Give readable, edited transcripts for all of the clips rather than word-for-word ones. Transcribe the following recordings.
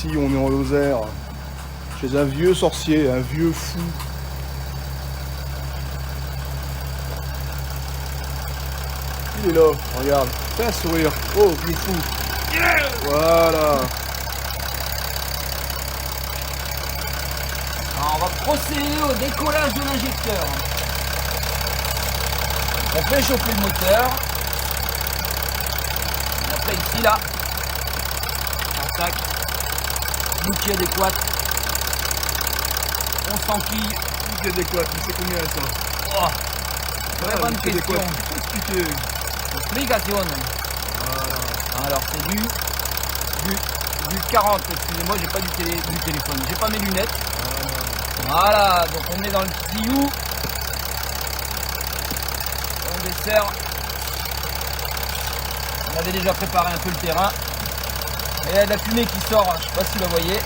ici, on est en Lozère, chez un vieux sorcier, un vieux fou. Il est là, regarde, fais un sourire. Oh, vieux fou. Voilà. Alors, on va procéder au décollage de l'injecteur. On fait chauffer le moteur. Et après ici là, tac, bouquet adéquat. On s'enquille. Bouquet adéquat, tu sais combien ça? Oh, très bonne bouquet question. adéquat, il faut expliquer. Explication. Voilà. Alors c'est du 40, excusez-moi, j'ai pas du téléphone, j'ai pas mes lunettes. Voilà, donc on est dans le petit you. On dessert. On avait déjà préparé un peu le terrain. Et il y a de la fumée qui sort, je sais pas si vous la voyez.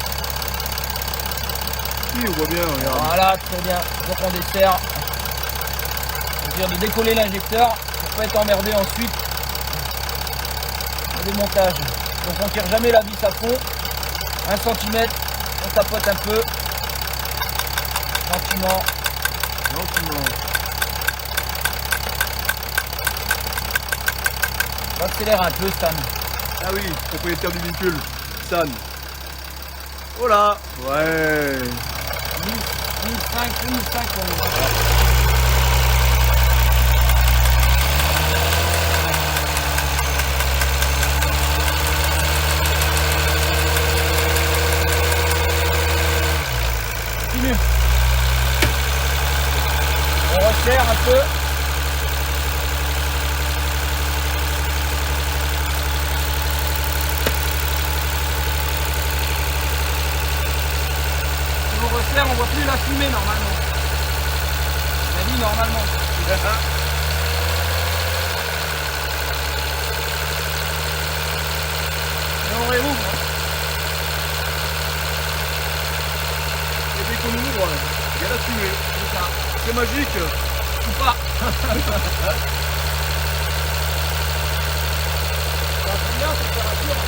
Si, on voit bien, regarde. Voilà, très bien. Donc on dessert. C'est-à-dire de décoller l'injecteur pour pas être emmerdé ensuite au démontage. Donc on tire jamais la vis à fond. 1 cm, on tapote un peu. Gentiment. On accélère un peu, Stan. Ah oui, propriétaire du véhicule, San. Oh là. Ouais. 1005 on est. Continue. On resserre un peu. Si on resserre, on voit plus la fumée normalement. On a dit normalement. Et on réouvre. Et dès qu'on ouvre, il y a la fumée. C'est ça. C'est magique. Ou pas. Ça fait bien température.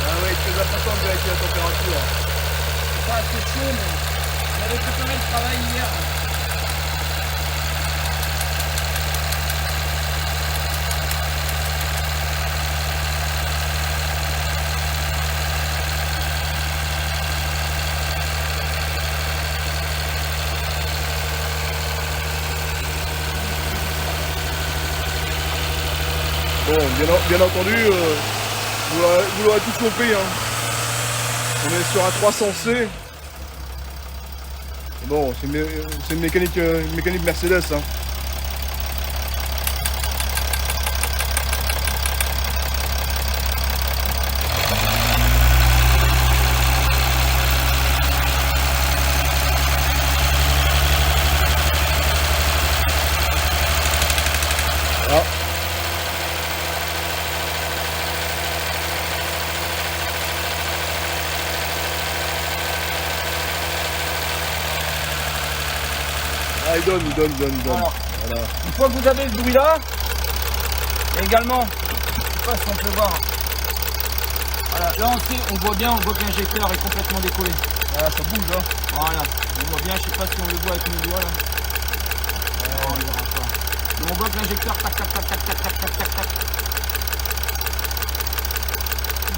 Ah oui, très important de vérifier la température. C'est pas assez chaud, mais on avait préparé le travail hier. Bon, bien entendu, vous l'aurez tous compris, hein. On est sur un 300C. Bon, c'est une mécanique Mercedes, hein. Ah. Ah, il donne. Voilà. Une fois que vous avez ce bruit là, et également, je sais pas si on peut voir. Voilà, là on voit bien, on voit que l'injecteur est complètement décollé. Voilà, ça bouge là. Voilà, on voit bien, je sais pas si on le voit avec mes doigts là. On le verra pas. Mais on voit que l'injecteur tac tac tac tac tac tac tac tac tac.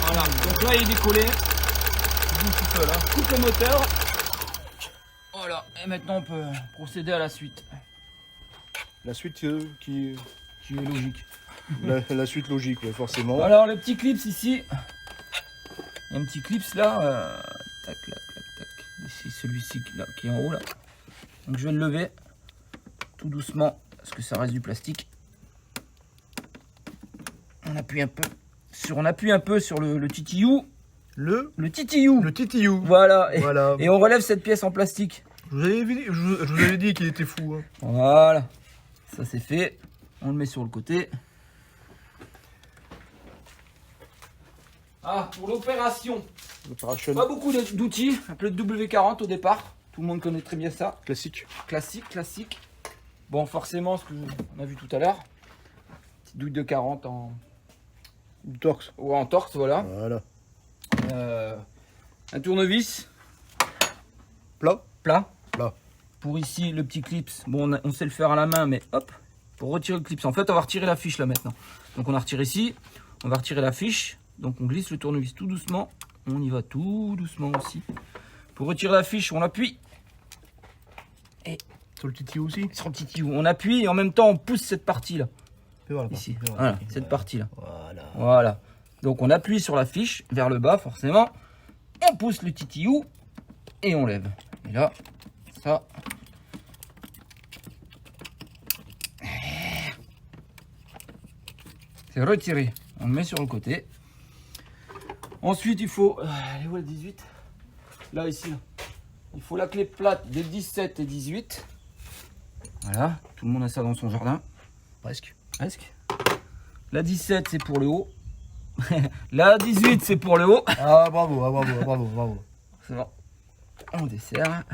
Voilà, donc là il est décollé. Il bouge tout seul, hein. Coupe le moteur. Voilà, et maintenant on peut procéder à la suite. La suite Qui est logique. la suite logique, ouais, forcément. Alors le petit clips ici, il y a un petit clips là, tac, tac, tac, tac. Ici celui-ci qui est en haut là. Donc je vais le lever tout doucement parce que ça reste du plastique. On appuie un peu sur le titillou. Le titillou. Le titillou. Voilà. Voilà. Et on relève cette pièce en plastique. Je vous avais dit qu'il était fou, hein. Voilà. Ça c'est fait. On le met sur le côté. Ah, pour l'opération. L'opération Pas beaucoup d'outils. Un peu de W40 au départ. Tout le monde connaît très bien ça. classique. Classique. Bon, forcément, ce qu'on a vu tout à l'heure. Petite douille de 40 en Torx. torx, voilà. Voilà. un tournevis Plat. plat. Plat. Pour ici, le petit clips. Bon, on sait le faire à la main, mais hop, pour retirer le clips. En fait, on va retirer la fiche là maintenant. Donc, on a retiré ici. On va retirer la fiche. Donc, on glisse le tournevis tout doucement. On y va tout doucement aussi. Pour retirer la fiche, on appuie. Et Sur le petit tuyau aussi. sur le petit tuyau, on appuie et en même temps, on pousse cette partie là. Fais voir la Ici, partie, fais voir la voilà, partie. cette partie là. Voilà. Voilà. Donc, on appuie sur la fiche vers le bas, forcément. On pousse le petit tuyau et on lève. Et là, ça. C'est retiré. On le met sur le côté. Ensuite, il faut. Elle est où la 18? Là, ici. Là. Il faut la clé plate des 17 et 18. Voilà. Tout le monde a ça dans son jardin. Presque. Presque. La 17, c'est pour le haut. La 18, c'est pour le haut. Ah bravo, bravo. C'est bon. On dessert.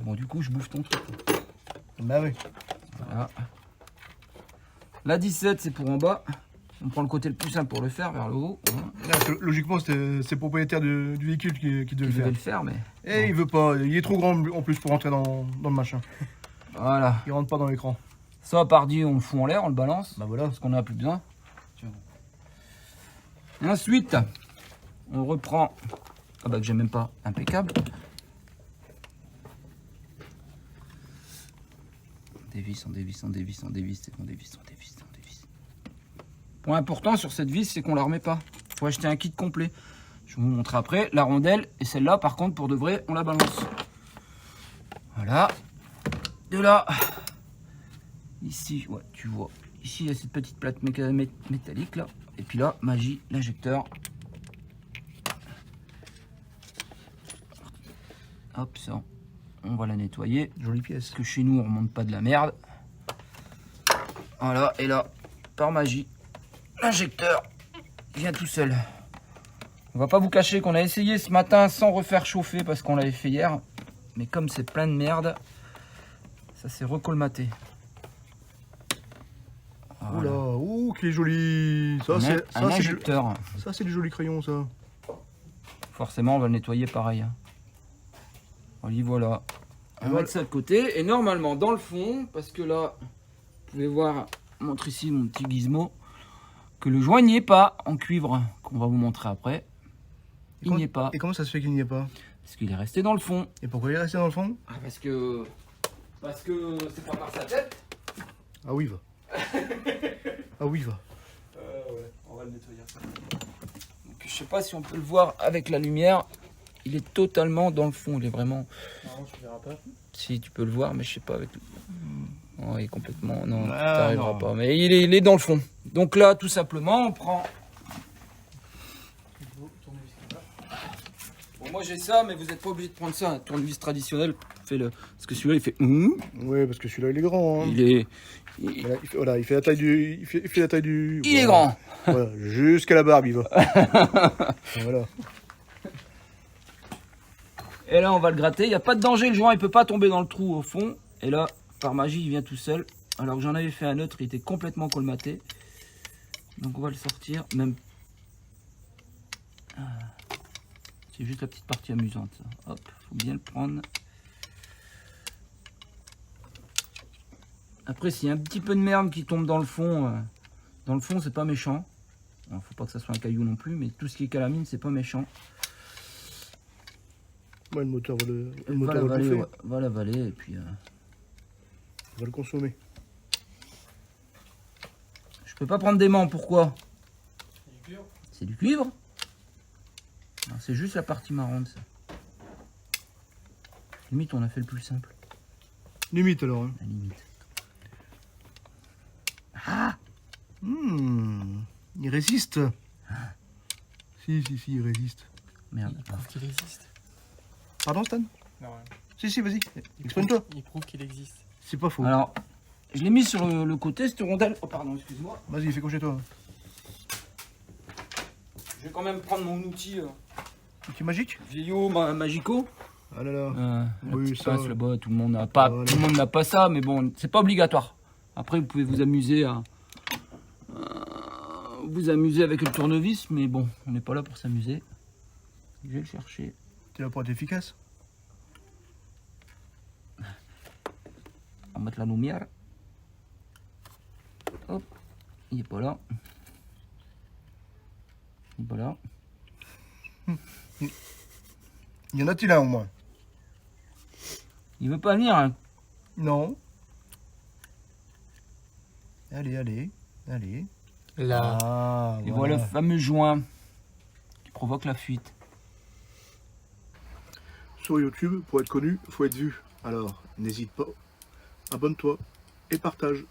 Bon, du coup, je bouffe ton truc. Bah oui. Voilà. La 17, c'est pour en bas. On prend le côté le plus simple pour le faire, vers le haut. Voilà. Parce que, logiquement, c'est le propriétaire du véhicule qui devait Je le vais faire. le faire, mais... Et il veut pas, il est trop grand en plus pour rentrer dans le machin. Voilà. Il rentre pas dans l'écran. Ça, par dit, on le fout en l'air, on le balance. Bah voilà. Parce qu'on n'en a plus besoin. Ensuite, on reprend... Ah bah que j'ai même pas, impeccable. On dévisse. Point important sur cette vis, c'est qu'on la remet pas. Il faut acheter un kit complet. Je vais vous montrer après. La rondelle, et celle-là, par contre, pour de vrai, on la balance. Voilà. De là, ici, ouais, tu vois. Ici, il y a cette petite plate métallique, là. Et puis là, magie, l'injecteur. Hop, ça, on va la nettoyer. Jolie pièce. Parce que chez nous, on remonte pas de la merde. Voilà, et là, par magie, l'injecteur vient tout seul. On va pas vous cacher qu'on a essayé ce matin sans refaire chauffer parce qu'on l'avait fait hier. Mais comme c'est plein de merde, ça s'est recolmaté. Oula, ouh, qu'il est joli. Ça, Un c'est injecteur. ça, c'est du joli crayon, ça. Forcément, on va le nettoyer pareil. Hein. Voilà, voilà. On va Voilà. mettre ça de côté. Et normalement, dans le fond, parce que là, vous pouvez voir, je montre ici mon petit gizmo, que le joint n'y est pas en cuivre, qu'on va vous montrer après. Il n'y est pas. Et comment ça se fait qu'il n'y est pas? Parce qu'il est resté dans le fond. Et pourquoi il est resté dans le fond? Ah, parce que c'est pas par sa tête. Ah oui, va. Ah oui, va. Ouais, on va le nettoyer. Donc, je sais pas si on peut le voir avec la lumière. Il est totalement dans le fond. Il est vraiment. Non, tu verras pas. Si tu peux le voir, mais je sais pas avec. Oh, il est complètement. Non, Ah, t'arriveras non. pas. Mais il est dans le fond. Donc là, tout simplement, on prend. Bon, moi j'ai ça, mais vous n'êtes pas obligé de prendre ça. Un tournevis traditionnel, fais-le. Parce que celui-là, il fait. Oui, parce que celui-là, il est grand. Hein. Il est. Voilà, il fait la taille du. Il fait la taille du. Il est grand. Voilà, jusqu'à la barbe, il va. Voilà. Et là, on va le gratter. Il n'y a pas de danger, le joint, il peut pas tomber dans le trou au fond. Et là, par magie, il vient tout seul. Alors que j'en avais fait un autre, il était complètement colmaté. Donc on va le sortir. Même. C'est juste la petite partie amusante. Ça. Hop, faut bien le prendre. Après, s'il y a un petit peu de merde qui tombe dans le fond, c'est pas méchant. Alors, faut pas que ça soit un caillou non plus, mais tout ce qui est calamine, c'est pas méchant. Ouais, le moteur va le, Va moteur va le l'avaler, bouffer. ouais. Va l'avaler et puis. Il va le consommer. Je peux pas prendre d'aimant, pourquoi? Du cuivre. C'est du cuivre. C'est juste la partie marron, ça. Limite, on a fait le plus simple. Limite alors. Hein. La limite. Il résiste. Si, il résiste. Merde. Il prouve qu'il existe. Pardon, Stan? Non, rien. Si, vas-y. Exprime-toi. Il prouve qu'il existe. C'est pas faux. Alors, je l'ai mis sur le côté, cette rondelle. Oh, pardon, excuse-moi. Vas-y, fais coucher toi. Je vais quand même prendre mon outil Outil magique? vieillot magico. Ah là là. La Oui, petite ça, pince ouais. là-bas, tout le monde n'a pas, Voilà. tout le monde n'a pas ça, mais bon, c'est pas obligatoire. Après, vous pouvez vous amuser à vous amuser avec le tournevis, mais bon, on n'est pas là pour s'amuser. Je vais le chercher. Tu là pour être efficace. On va mettre la lumière. Hop, il est pas là. Il est pas là. Y en a-t-il un au moins? Il veut pas venir, hein. Non. Allez, allez, allez. Là. Ah, Et voilà le fameux joint qui provoque la fuite. Sur YouTube, pour être connu, faut être vu. Alors, n'hésite pas, abonne-toi et partage.